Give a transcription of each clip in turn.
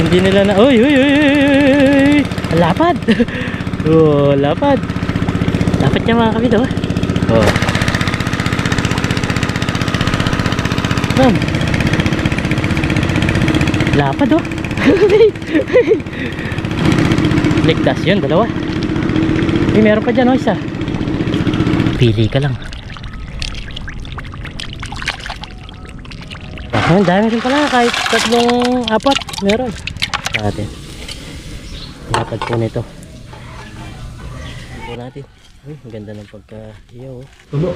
hindi nila na. Uy, uy, uy, uy. Lapad. Oh, lapad. Lapad niya mga kabid, oh. Oh. Ma'am. Lapad, oh. Ligtas yun, dalawa. Eh, meron pa dyan, oh, isa. Pili ka lang. Ang dami rin pala, kahit 3, 4 meron sa atin. Lapad po nito. Ito natin. Uy, ang ganda ng pagka-iyo, oh. Tulo.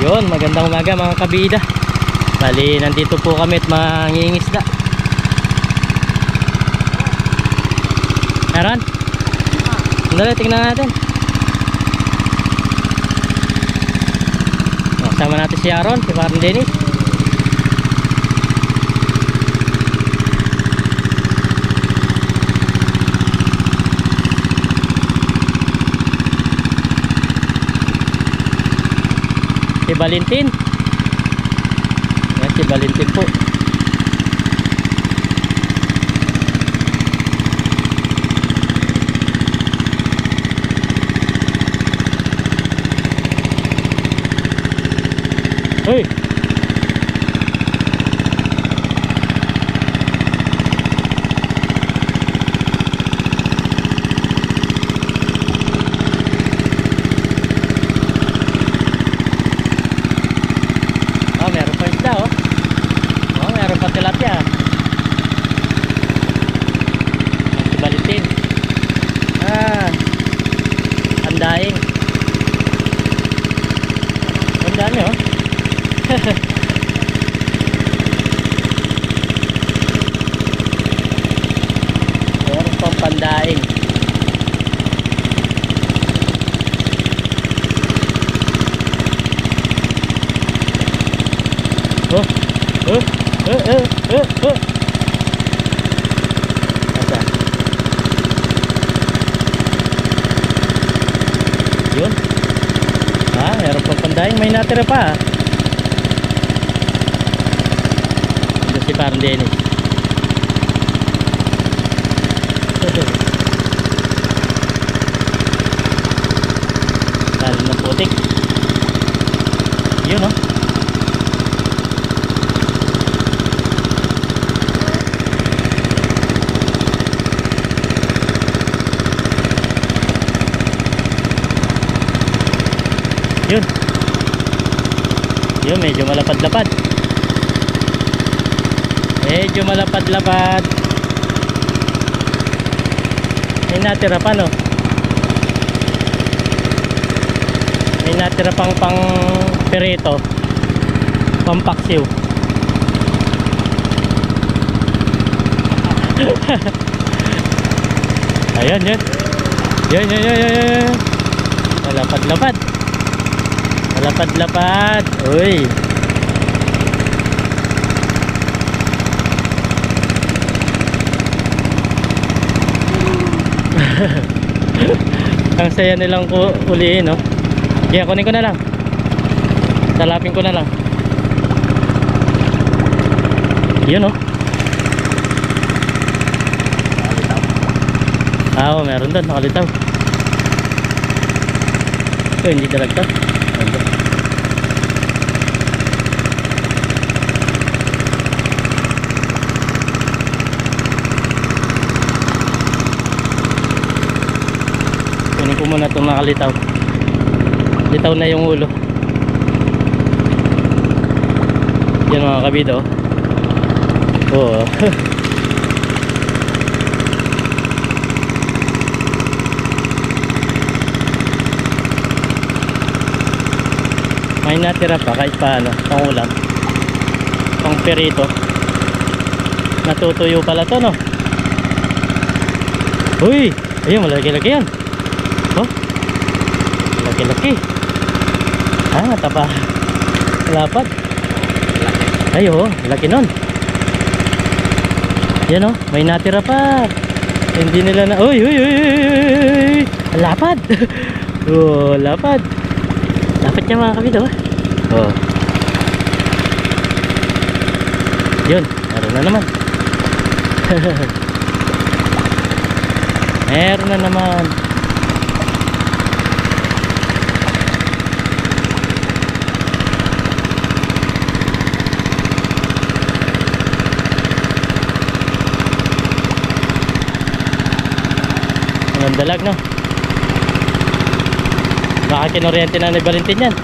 Yun, magandang umaga mga kabida. Bali, nandito po kami at mangingisda. Meron? Sandali, tingnan natin. Kasama natin si Aaron, si Parang Dennis. Si Valentin. Yan si Valentin po. Hoy. Daing. Ang dami, oh. Meron pang pandaing. Oh. Yun. Meron pang pandaing. May natira pa. Ito si Parang Dennis. Lalo ng putik. Yun, oh. Yun. Yun, medyo malapad-lapad. Medyo malapad-lapad. May natira pa, no? May natira pang perito. Pampaksiw. Ayan, yun. Yun. Malapad-lapad. Malapad-lapad. Uy. Ang saya nilang ulihin, no? Kaya kunin ko na lang. Salapin ko na lang. Yun, no? Oo, meron doon, nakalitaw. Ito, hindi talaga. ko muna itong nakalitaw. Litaw na yung ulo. Yan mga kabido. Oo. May natira pa kahit paano, pang ulam, pang perito. Natutuyo pala to, no? Uy! Ayun, malaki-laki yan. Oh, malaki-laki. Ah, tapa. Lapad. Ay, oh, laki nun. Yan, oh, may natira pa. Hindi nila na... Uy, uy, uy, uy! Lapad! Oh, lapad. Lapad niya mga kabito, oh. Yun, meron na naman. Meron na naman. Ang dalag, no? Baka kinuryente na ni Valentin yan.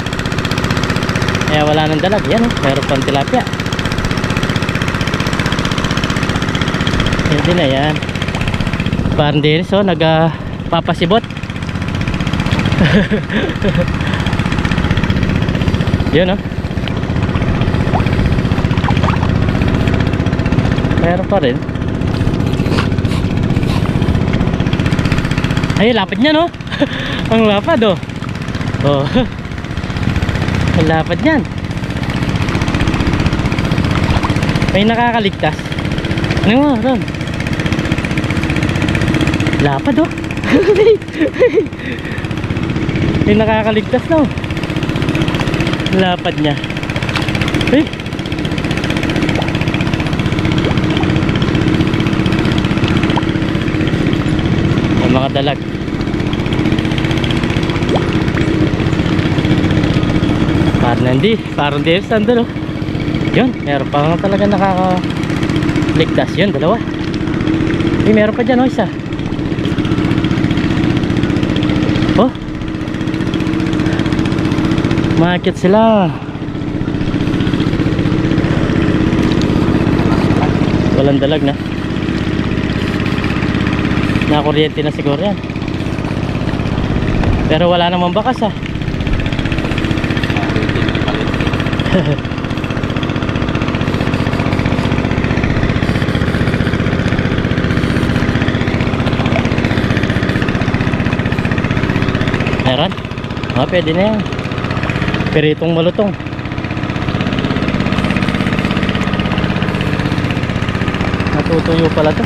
Kaya wala nang dalag. Yan, oh, meron pang tilapia. Hindi na yan. Parang din, so nagpapasibot. Yun, oh. Meron pa rin. Ay, lapad niya, no? Ang lapad, oh. Oh. Ang lapad niyan. May nakakaligtas. Ano mo, Ron? Lapad, oh. May nakakaligtas, no? Lapad niya. Hey. Ang mga dalag. Parang di sandal, oh. Yun, meron pa nga talaga nakakaligtas. Yun, dalawa. Eh, meron pa dyan, oh, isa. Oh, makakit sila. Walang dalag na. Nakakuryente na siguro yan. Pero wala namang bakas, ah. Meron? Ah, pwede na yan. Peritong malutong. Natutuyo pala to.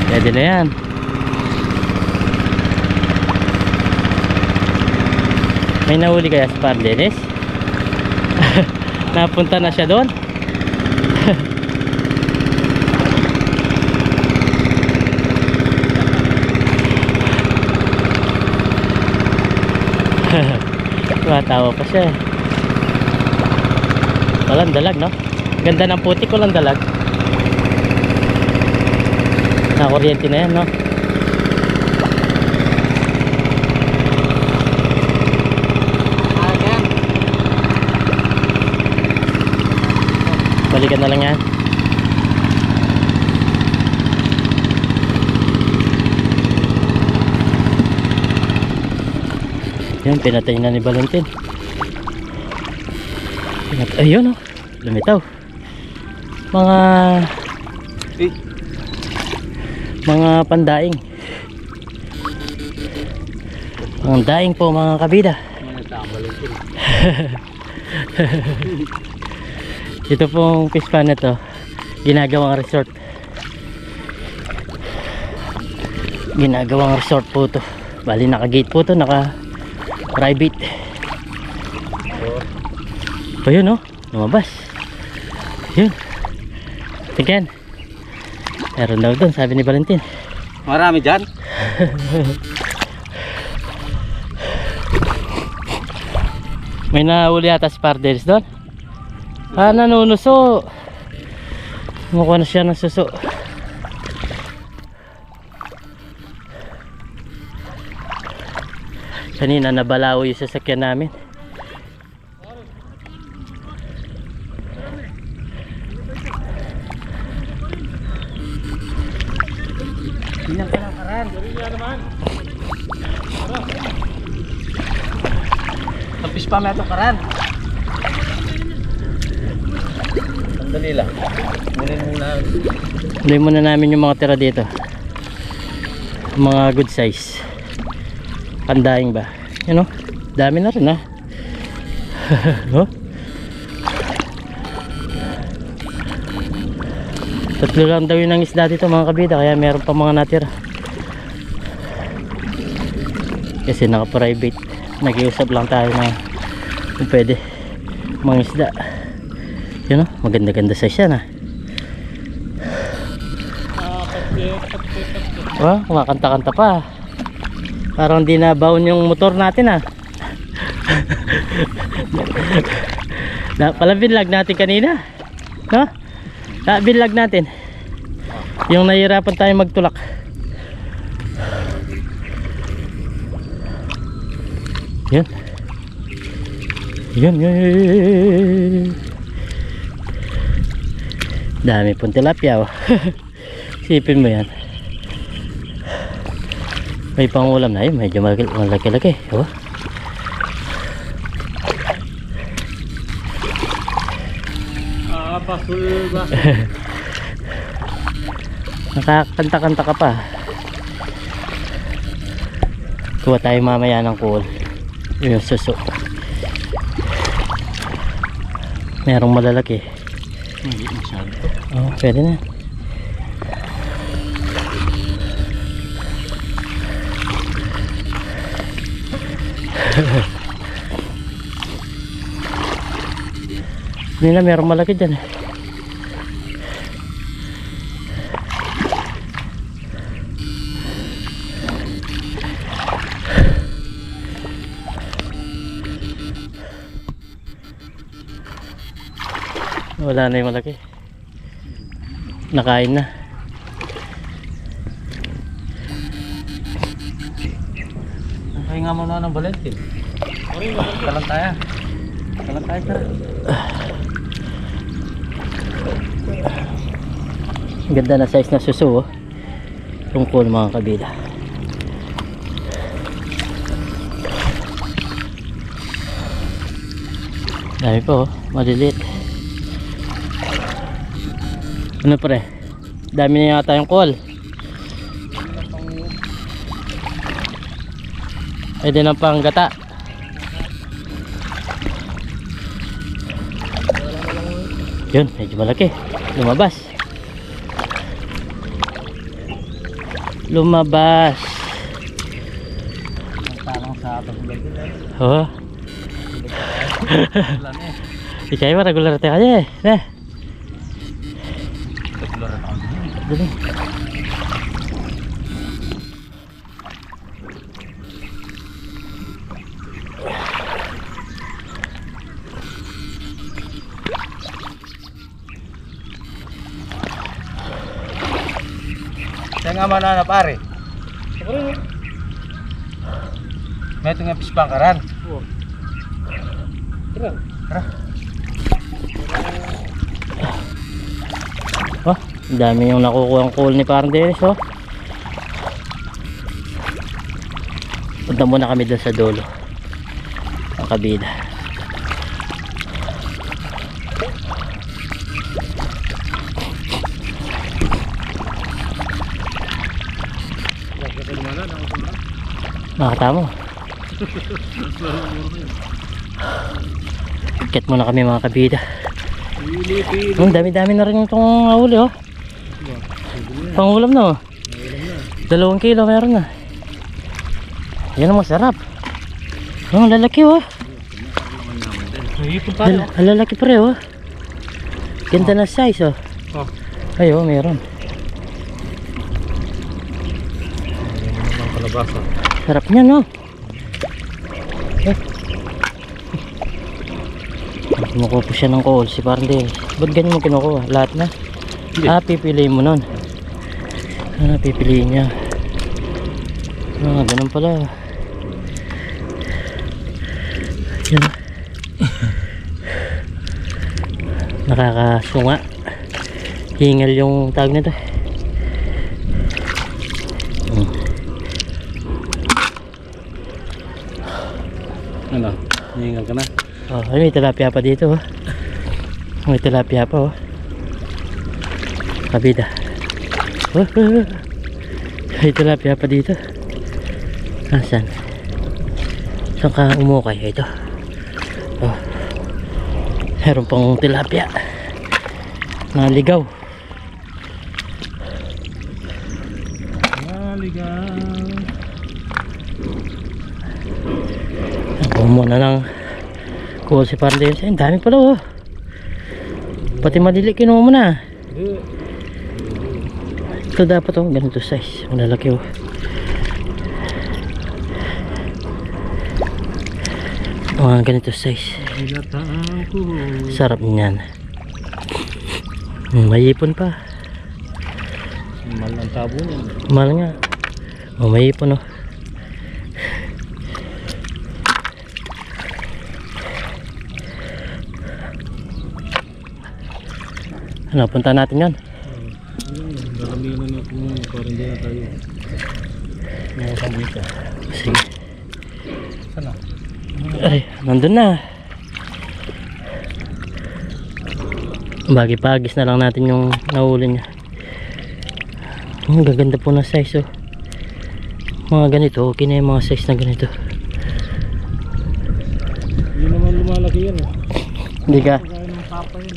Pwede na yan. May nahuli kaya si Par Dennis? Napunta na siya doon? Matawa pa siya. Walang dalag, no? Ganda ng putik, walang dalag. Nakakuryente na yan, no? Balikan na lang yan. Yan, pinatay na ni Valentin. Ayun, oh, lumitaw. Mga pandaing. Mga daing po, mga kabida. Ito pong fish pan na to, ginagawang resort. Ginagawang resort po to. Bali naka-gate po to, naka-private. So yun, oh, lumabas. Yun. Tingnan. Meron daw doon, sabi ni Valentin. Marami dyan. May nahuli ata si Par Dennis doon. Ah, nanunuso. Kumukuha na siya ng suso. Kanina nabalaw yung sasakyan namin. Tingnan ka ng karan. Tapis pa may itong karan. Sandali lang. Kunin muna namin yung mga tira dito. Mga good size. Pandaing ba? Yan o. Dami na rin ha. Oh. Tatlo lang daw yun ang isda dito mga kabida. Kaya meron pa mga natira. Kasi naka-private. Nag-iusap lang tayo na kung pwede mga isda. Yun o. Maganda-ganda size yan ha. Oh, kumakanta-kanta pa. Parang di na baon yung motor natin ah. Pala binlag natin kanina. No? Binlag natin. Yung nahihirapan tayo magtulak. Yun. Yun. Dami pong tilapia oh. Sipin mo yan. May pangulam na yun, medyo malaki-laki. Oh. Pasul ba? Nakakanta-kanta ka pa. Kuha tayo mamaya ng cool. Yung suso. Merong malalaki. Hindi masyado to. Oh, pwede na. Nila merong malaki dyan eh. Wala na yung malaki. Nakain na. Pahinga mo na ng Valentin. Kalan tayo. Kalan tayo ka. Ganda na size na suso oh. Tungkol mga kabila. Dami pa oh. Maliliit. Ano pre? Dami na yata yung call. Pwede ng panggata. Yun, medyo malaki. Lumabas. Talang sa pagbulag nila. Oh. Ikaw yung regular tayo kaya eh. Pagbulag ako din. Dali. Kaya nga manana pare. May ito nga pispang karan. Tara. Oh, ang dami yung nakukuha ang call ni Parang Dennis oh. Punta muna kami doon sa dulo. Ang kabida. Makatamo. Ikat muna kami mga kabida. Ang dami-dami na rin itong huli oh. Pangulam na oh. 2 kilo meron na. Yan ang masarap. Ang lalaki oh. Lalaki pre oh. Ganda na size oh. Ay oh, meron. Sarap niya no. Kinukuha po siya ng call si Parang Dennis. Ba't ganyan mo kinukuha? Lahat na? Ah, pipiliin mo nun. Ah, pipiliin niya. Ah, ganun pala. Yan. Nakakasunga. Hingal yung tawag nito. Ano? Hihingal ka na? Oh, ay, may tilapia pa dito. Oh. May tilapia pa. Oh. Kabida. Oh, oh, oh. May tilapia pa dito. Asan? Saan ka umukay? Ito. Oh. Meron pang tilapia. Naligaw. Naligaw. Ako muna ng cool si Parlen. Ang dami pala oh. Pati malili kinuha mo na. Ito dapat oh, ganito size. Malalaki oh. Mga ganito size. Sarap niyan. May ipon pa. Mahal ang tabo niyan. Mahal nga. Oh, may ipon oh. Ano, punta natin yan. Daramihan na natin yun. Parang hindi na tayo. Mga pambisa. Sige. Sana? Ay, nandun na. Bagi-pagis na lang natin yung nahuli niya. Ang gaganda po ng size oh. Mga ganito, okay na yung mga size na ganito. Hindi naman lumalaki yan eh. Hindi ka? Kaya ng papa yun.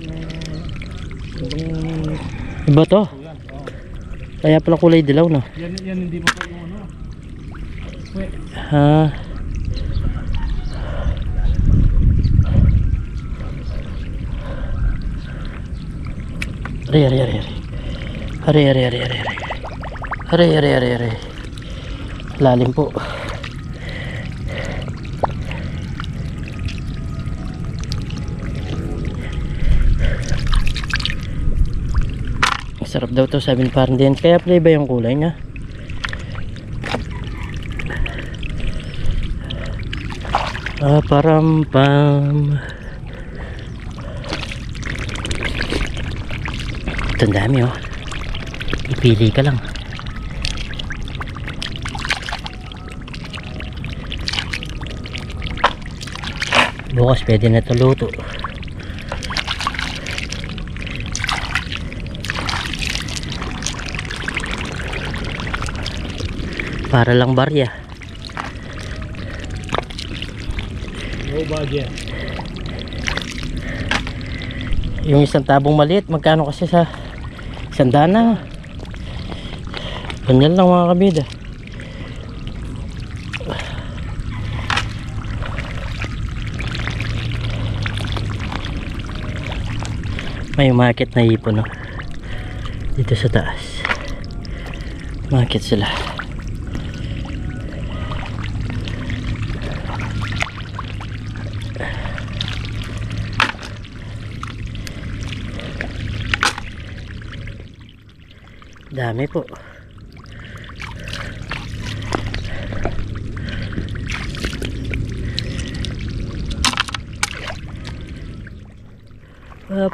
Iba to? Kaya pala kulay dilaw no? Yan hindi pa pa yung ano. Wait. Ha? Ari. Lalim po. Sarap daw to, sabi ni Parang Dian. Kaya pala iba yung kulay niya. Param pam. Ito ang dami oh. Ipili ka lang. Bukas pwede na ito luto. Para lang barya. No budget. Yung isang tabong maliit, magkano kasi sa isang dana? Ganyan lang mga kabida. May market na ipon no? Dito sa taas. Market sila. Dami po.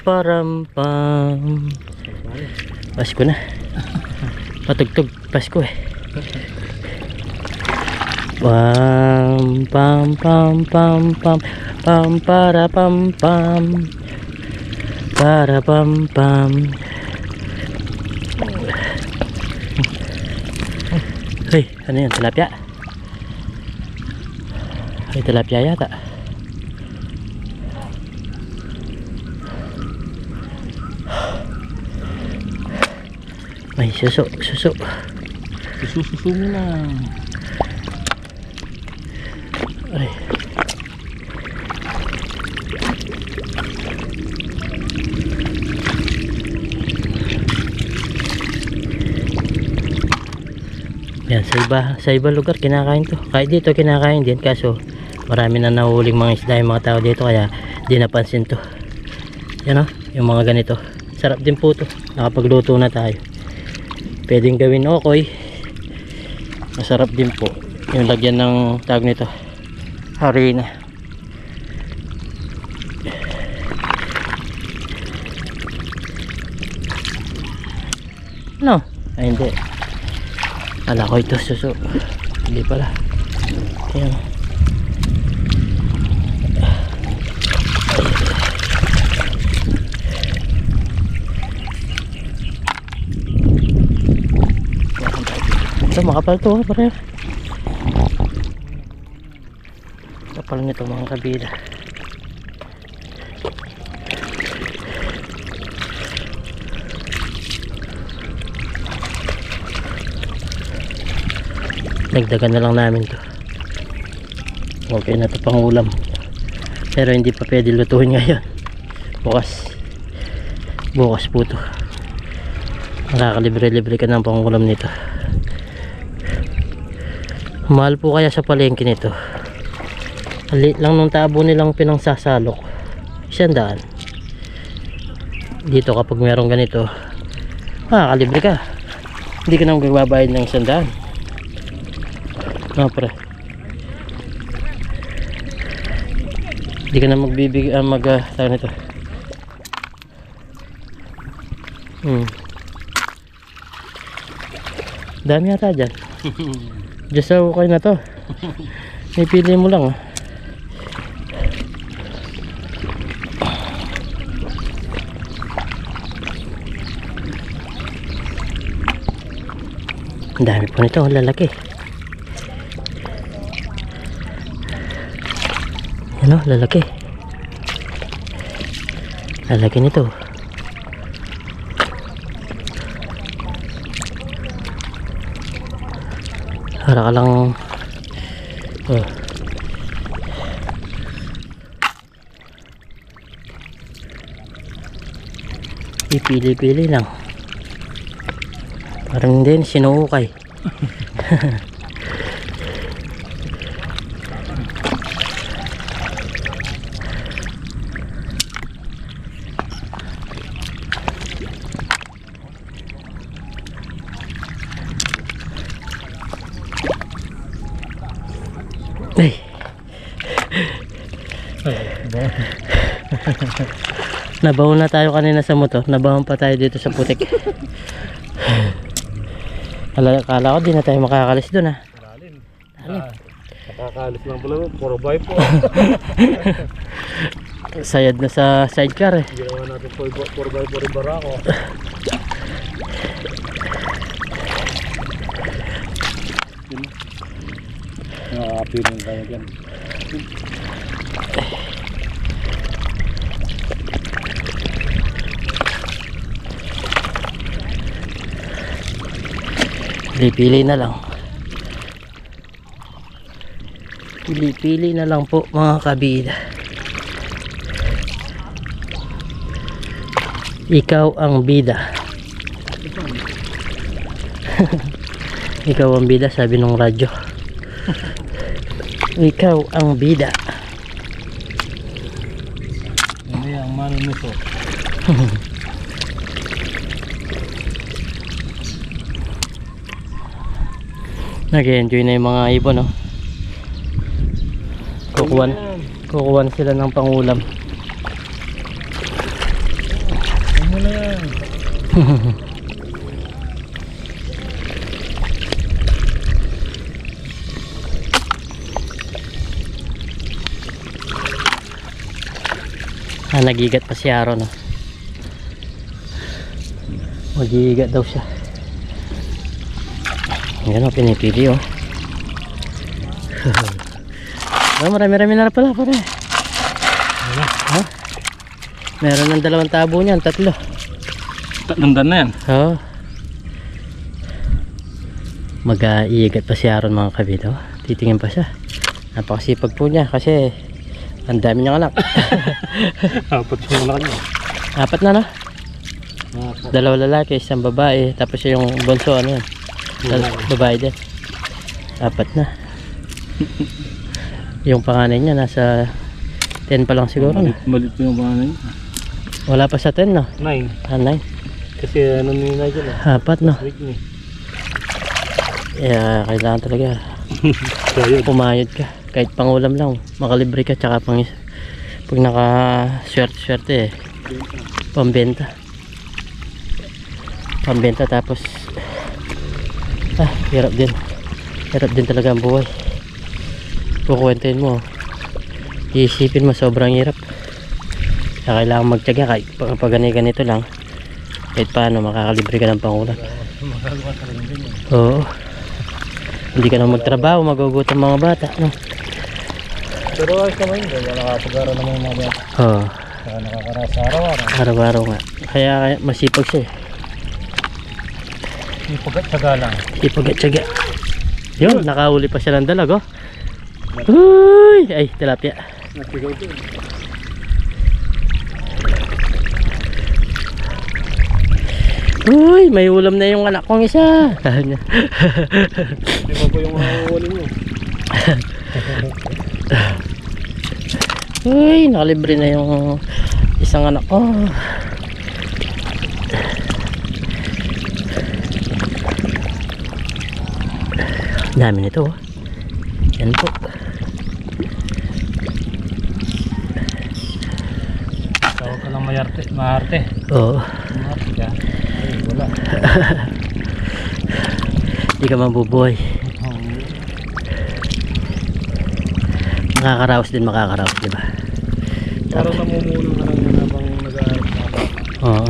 Param pam. Pasko na. Patugtog Pasko eh. Pam pam pam pam pam pam para pam pam. Para pam pam. Hey, ano yan? Tilapia? Ay, tilapia yata. May suso. Suso mo na. Ay. Yan, sa iba lugar kinakain to. Kahit dito kinakain din, kaso marami na nahuling mga isda yung mga tao dito, kaya di napansin to. Yan o, yung mga ganito. Sarap din po to. Nakapagluto na tayo. Pwedeng gawin okoy. Masarap din po. Yung lagyan ng tawag nito, harina. No? Ay hindi. Ala ko ito suso. Hindi pala. Ayan. Ito makapal to, pareho. Kapal nito mga kabila. Nagdagan na lang namin to. Okay na to pang ulam. Pero hindi pa pwede lutuin ngayon. Bukas po to. Nakakalibre-libre ka ng pang ulam nito. Mahal po kaya sa palengke nito. Alit lang nung tabo nilang pinangsasalok, 100. Dito kapag merong ganito, kalibre ka. Hindi ka na magbabayad ng 100. No, pre. Hindi ka na magbibigay tawag nito. Dami yata dyan. Just okay na to. Ipili mo lang. Ang dami po nito, lalaki. Ano, lalaki. Lalaki nito. Para ka lang ipili-pili lang. Parang hindi sinuukay. Ay. Nabaon na tayo kanina sa motor. Nabaon pa tayo dito sa putik. Akala ko di na tayo makakalis doon Lalim. Lalim. Nakakalis lang pala, 4x po. Sayad na sa sidecar eh. Ginawa natin 4x4 rin barako. Nakakapiling tayo dyan. Pili-pili na lang. Pili-pili na lang po mga kabida. Ikaw ang bida. Ikaw ang bida, sabi nung radyo. Ikaw ang bida. Hindi ang manunuso. Nag-enjoy na yung mga ibon, no? Kukuhan sila ng pangulam. Ano na yan? Nagigat pa si Aaron, no? Magigat daw siya. Yan o, pinipili o. Marami-rami na pala pare. Ha? Meron ng 2 tabo niyan, 3. Nandan na yan. Oo. Mag-iigat pa si Aaron mga kabito. Titingin pa siya. Napakasipag po niya kasi ang dami niyang anak. 4 yung anak niya. 4 na, no? 2 lalaki, 1 babae. Tapos yung bunso, ano yan? Babae din. 4 na. Yung panganay niya nasa 10 pa lang siguro na. Malit yung panganay niya. Wala pa sa 10 no? 9. Ah, 9. Kasi ano nila dyan eh. Apat no? Week ni. Kaya kailangan talaga Sayod. pumayod ka. Kahit pangulam lang, makalibre ka, tsaka pag naka swerte pambenta tapos hirap din talaga ang buhay. Kukwentuhin mo, iisipin mo sobrang hirap, kaya kailangan magtiyaga. Kahit pag ganito lang, kahit paano makakalibre ka ng pangulam. Oo, hindi ka na magtrabaho, magugutom mga bata no? Pero ayos naman yun. Wala nakapag-aral naman yung mga bata. Oo, Saka nakakaras sa araw-araw. araw-araw nga, kaya masipag siya Yung pagkatsaga lang. ipag-tsaga. Yun, nakahuli pa siya ng dalag oh. Uy, ay tilapia. Nasigaw ko. Uy, may ulam na yung anak kong isa. Hindi mo po yung mahuli mo. Uy, nakalibre na yung isang anak ko. Dami nito oh. Yan po. Tawag ka lang maharte. Oo. Maharte ka. Ay, wala. Hindi ka mabubuhay. Makakaraos din, di ba? Parang namumulong na lang yan habang nag-aaral na ako. Oo.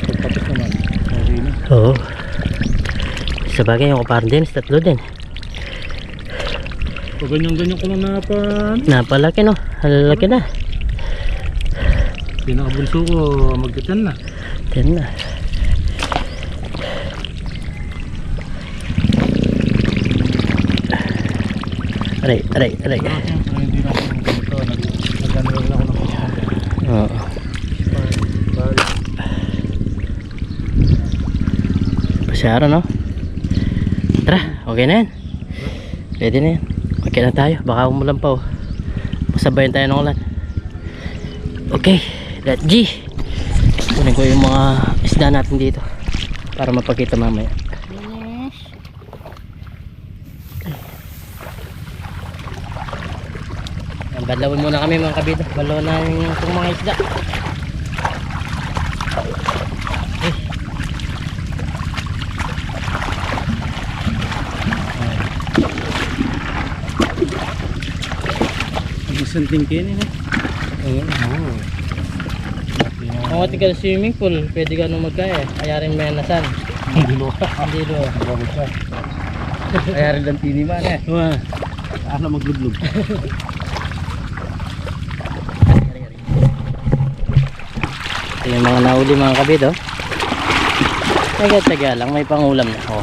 Pagtapos naman. Okay na. Oo. Sa bagay yung kuparan din, tatlo din. Pag ganyan-ganyan ko lang Napalaki no, halalaki na. Pinakabunso ko, magtitan na. 10 na. Aray. Pero hindi na ako dito. Nag-ano lang ako ng pagkakas. Oo. Pasyaro no? Tara, okay na yan. Pwede na yan. Okay na tayo, baka umulan pa oh. Masabayan tayo ng ulan. Okay, let's G. Kunin ko yung mga isda natin dito para mapakita mamaya. Balawin muna kami mga kabida. Balaw na yung mga isda. Isang tingkin eh. Oo. Ang vertical swimming pool, pwede ka nung magkaya. Ayarin may nasan. Hindi lo. Hindi do. Grabe siya. Ayarin lang tiniman eh. Wah. Ano maglublog. Ito yung mga nahuli mga kabid oh. Taga lang, may pangulam na oh.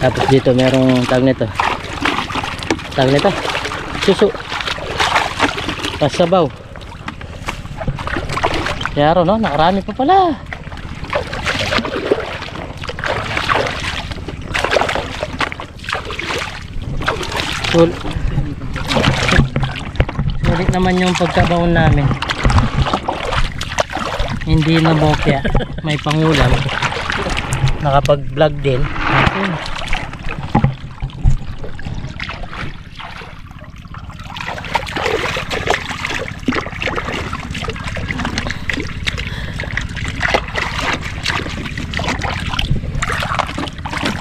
Tapos dito merong tag nito. Susu. Pasabaw. Yaro no, nakarami pa pala. Sulit naman yung pagkabaon namin. Hindi na bokya, may pangulam. Nakapag-vlog din.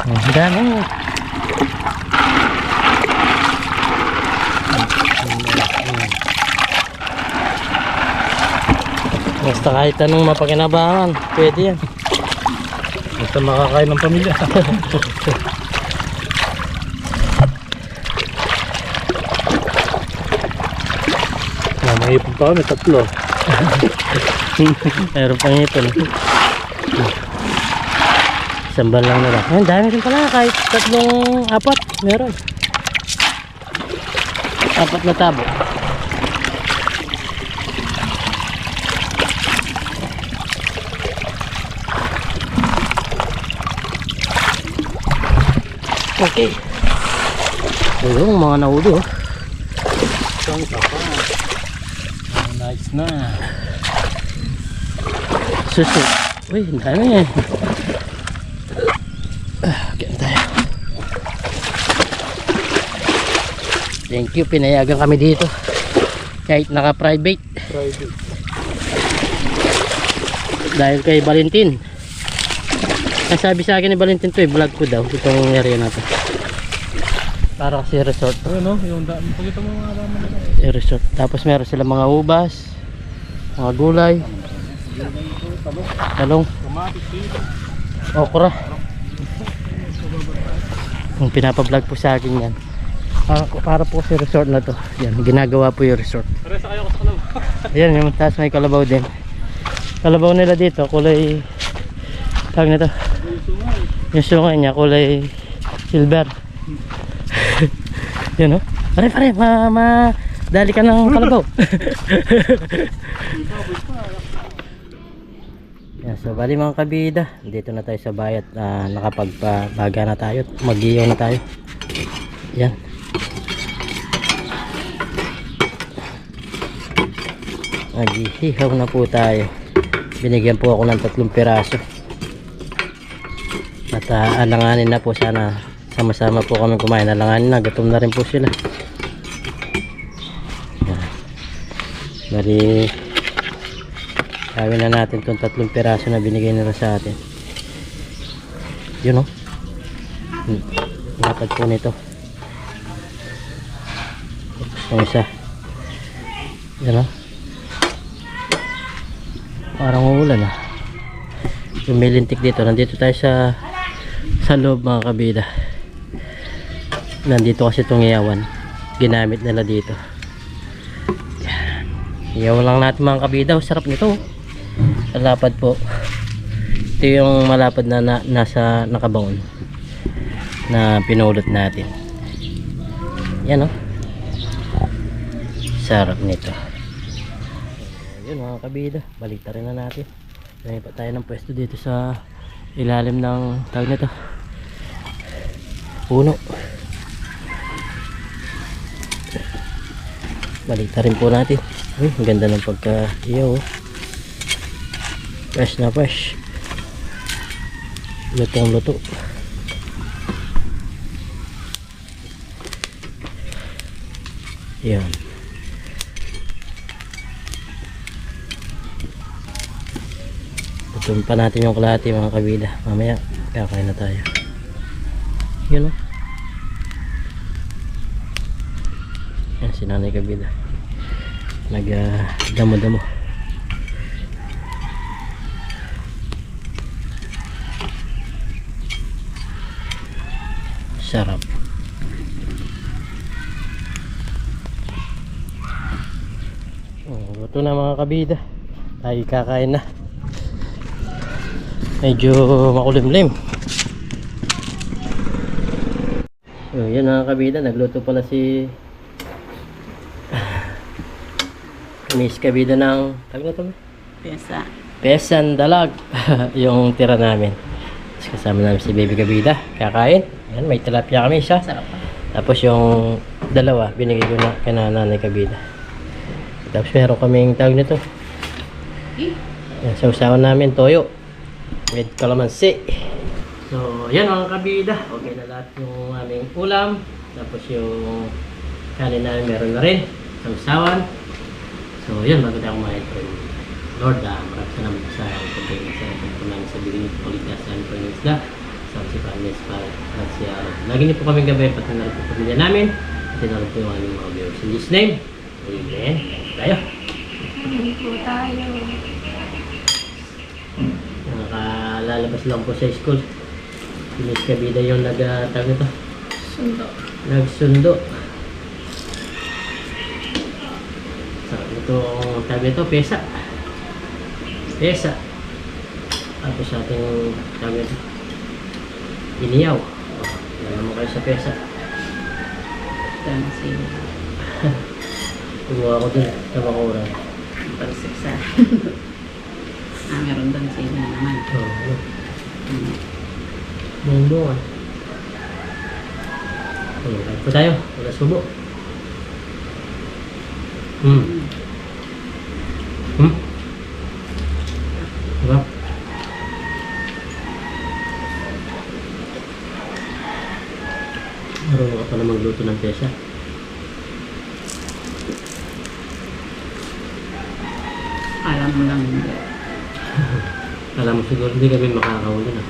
Ang dami. Basta kahit anong mapakinabangan, pwede yan. Basta makakain ng pamilya. May ipon pa kami, 3. Meron pang ipon. Sambal lang na lang. Ang dami rin pala, kahit 3, 4 meron. 4 na tabo. Okay. Ayun, mga nahuli oh. Isang Nice na. Suso. Uy, ang dami eh. Okay na tayo. Thank you, pinayagan kami dito. Kahit naka-private. Dahil kay Valentin. Nasabi sa akin ni Valentin to vlog ko daw itong area na to. Para kasi resort. Ano, yung pagkita mo mga naman nila. Resort. Tapos meron sila mga ubas, mga gulay, talong, okra. Yung pinapa-vlog po sa akin yan. Para po sa resort na to. Yan, ginagawa po yung resort. Paresa kayo ako sa kalabaw. Ayan, yung taas may kalabaw din. Kalabaw nila dito, kulay, tawag na to. Yung sungay niya, kulay silver. Yan o. Pare, dali ka ng kalabaw. Yan, so bali mga kabida, dito na tayo sa bayat. Nakapagpabaga na tayo, mag-iyaw na tayo. Yan. Mag-ihaw na po tayo. Binigyan po ako ng 3 piraso. At alanganin na po, sana sama-sama po kami kumain. Alanganin na, gutom na rin po sila. Yan. Bali, gawin na natin itong 3 piraso na binigay nila sa atin. Yun o. Dapat po nito. Itong isa. Yan o. Parang uulan ah. Lumilintik dito. Nandito tayo sa loob mga kabida. Nandito kasi itong iyawan. Ginamit nila dito. Iyaw lang natin mga kabida. Sarap nito. Malapad po. Ito yung malapad na nasa nakabaon na pinulot natin. Yan o. Sarap nito. Yun mga kabida, balik rin na natin. May pa tayo ng pwesto dito sa ilalim ng tawag nito, puno. Balik rin po natin. Uy, ang ganda ng pagka-iyaw. Fresh na fresh. Lutong luto. Yan. Tutuin pa natin yung kalahati mga kabida. Mamaya kakain na tayo. Yun o. Yan si nanay kabida. Nag-damo-damo. Sarap. Luto na mga kabida. Tayo kakain na. Medyo makulimlim. So, yan mga kabida, nagluto pala si Miss kabida ng tawag na ito? Pesan dalag. Yung tira namin. Tapos kasama namin si baby kabida. Kakain. Yan, may tilapia kami siya. Tapos yung dalawa binigay ko na kay nanay kabida. Tapos meron kaming tawag nito. Yan, sausawan namin toyo with kalamansi. So, yan mga kabida. Okay na lahat yung aming ulam. Tapos yung kanin namin meron na rin. Sausawan. So, yan. Bago tayo kumain po. Lord, maraming salamat sa pagkain sa namin sa bigyan nito ulit na sa aming pangisda. Sa si Panis para siya. Lagi niyo po kami gabi. Pati na rin po pamilya namin. Pati na rin po yung aming mga viewers. In this name, amen. Tayo. Hindi po tayo. Nakalalabas lang po sa school. Miss kabida yung nag-tag nito. Sundo. Nagsundo. So, ito ang tag nito, pesa. Pesa. Tapos ating tag nito, iniyaw. Yan naman kayo sa pesa. Dancing. Kumuha ko dun sa bakuran. Palsiksa. Meron dancing na naman. Oo. Mungdungan. Kain po tayo. Wala subo. Diba? Marunong ka pala magluto ng pesa. Alam mo lang hindi. Alam mo siguro hindi kami makakahuli na.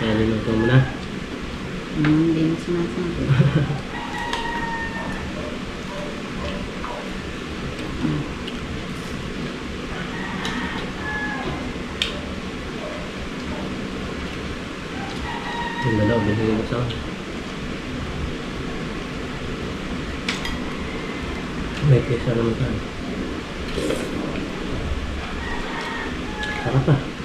Kaya niluto mo na. Hindi mo sinasabi. Yung dalaw, binigyan mo sa akin. May pesa naman tayo. Sarap pa.